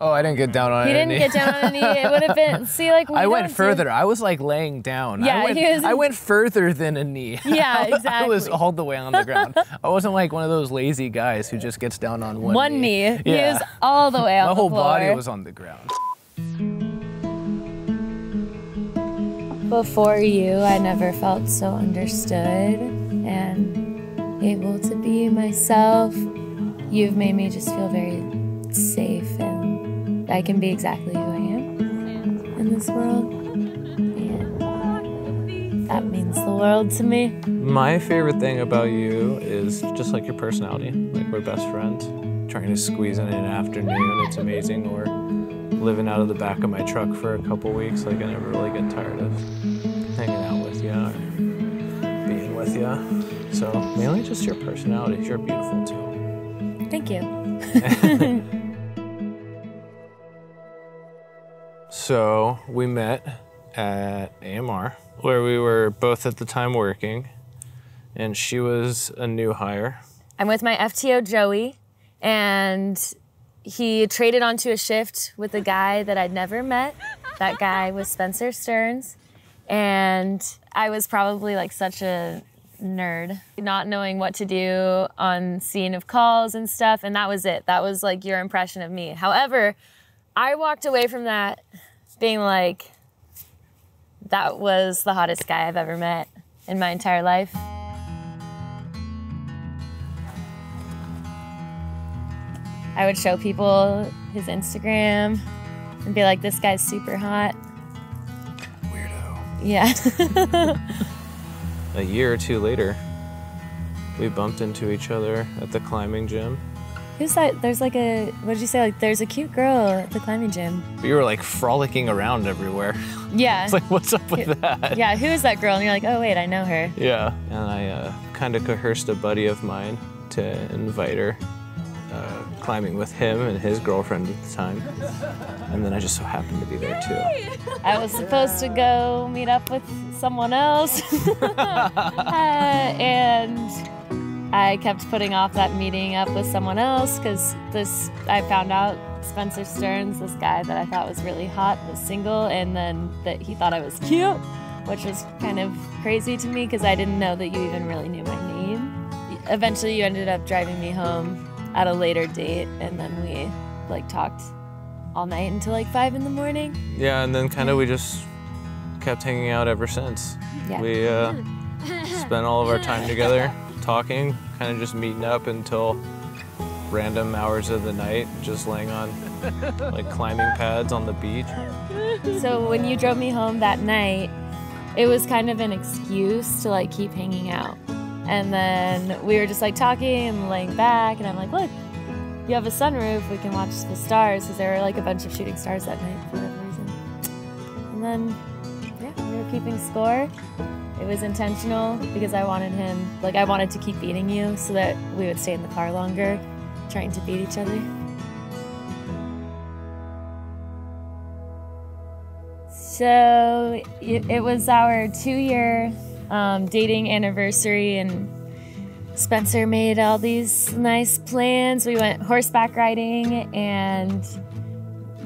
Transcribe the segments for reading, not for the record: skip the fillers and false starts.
Oh, I didn't get down on He any. didn't get down on a knee. It would have been, see, like, I went further. I was like laying down. Yeah, I went further than a knee. Yeah, exactly. I was all the way on the ground. I wasn't like one of those lazy guys who just gets down on one knee. Yeah. He was all the way on the floor. My whole body was on the ground. Before you, I never felt so understood and able to be myself. You've made me just feel very safe, and I can be exactly who I am in this world, and that means the world to me. My favorite thing about you is just like your personality. Like, we're best friends. Trying to squeeze in an afternoon, it's amazing. Or living out of the back of my truck for a couple weeks, like, I never really get tired of hanging out with you or being with you. So mainly just your personality. You're beautiful too. Thank you. So we met at AMR, where we were both at the time working, and she was a new hire. I'm with my FTO, Joey, and he traded onto a shift with a guy that I'd never met. That guy was Spencer Stearns, and I was probably like such a nerd, not knowing what to do on scene of calls and stuff, and that was it. That was like your impression of me. However, I walked away from that being like, that was the hottest guy I've ever met in my entire life. I would show people his Instagram and be like, this guy's super hot. Weirdo. Yeah. A year or two later, we bumped into each other at the climbing gym. Who's that? There's like a, what did you say? Like, there's a cute girl at the climbing gym. We were like frolicking around everywhere. Yeah. It's like, what's up with that? Yeah, who is that girl? And you're like, oh wait, I know her. Yeah. And I kind of coerced a buddy of mine to invite her climbing with him and his girlfriend at the time. And then I just so happened to be there too. I was supposed to go meet up with someone else. And I kept putting off that meeting up with someone else because I found out Spencer Stearns, this guy that I thought was really hot, was single, and then that he thought I was cute, which was kind of crazy to me because I didn't know that you even really knew my name. Eventually you ended up driving me home at a later date, and then we like talked all night until like 5 in the morning. Yeah, and then kind of we just kept hanging out ever since. Yeah. We spent all of our time together talking, kind of just meeting up until random hours of the night, just laying on like climbing pads on the beach. So when you drove me home that night, it was kind of an excuse to like keep hanging out. And then we were just like talking and laying back, and I'm like, look, you have a sunroof, we can watch the stars, because there were like a bunch of shooting stars that night for whatever reason. And then, yeah, we were keeping score. It was intentional because I wanted him, like I wanted to keep beating you so that we would stay in the car longer, trying to beat each other. So it was our 2-year dating anniversary, and Spencer made all these nice plans. We went horseback riding, and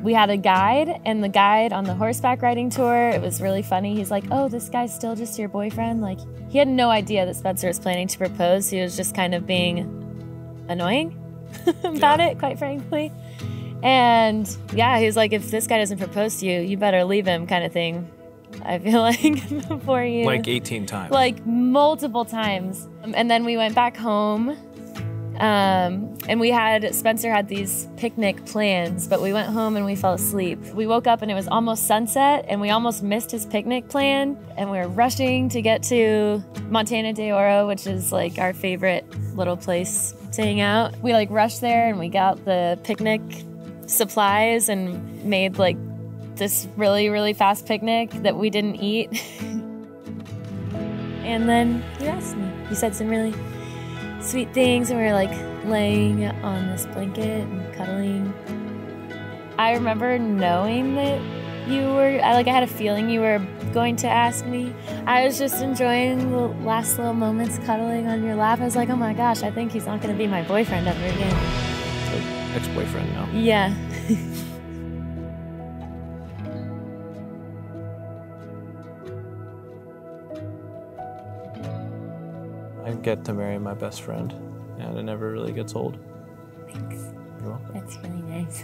we had a guide, and the guide on the horseback riding tour, it was really funny. He's like, oh, this guy's still just your boyfriend? Like, he had no idea that Spencer was planning to propose. He was just kind of being annoying about it, quite frankly. And yeah, he was like, if this guy doesn't propose to you, you better leave him, kind of thing. I feel like before you. Like 18 times. Like multiple times. And then we went back home, and Spencer had these picnic plans, but we went home and we fell asleep. We woke up and it was almost sunset, and we almost missed his picnic plan, and we were rushing to get to Montana de Oro, which is like our favorite little place to hang out. We like rushed there, and we got the picnic supplies and made like this really, really fast picnic that we didn't eat. And then you asked me. You said some really sweet things, and we were like laying on this blanket and cuddling. I remember knowing that I had a feeling you were going to ask me. I was just enjoying the last little moments cuddling on your lap. I was like, oh my gosh, I think he's not going to be my boyfriend ever again. Ex-boyfriend now. Yeah. I get to marry my best friend, and it never really gets old. Thanks. You're welcome. That's really nice.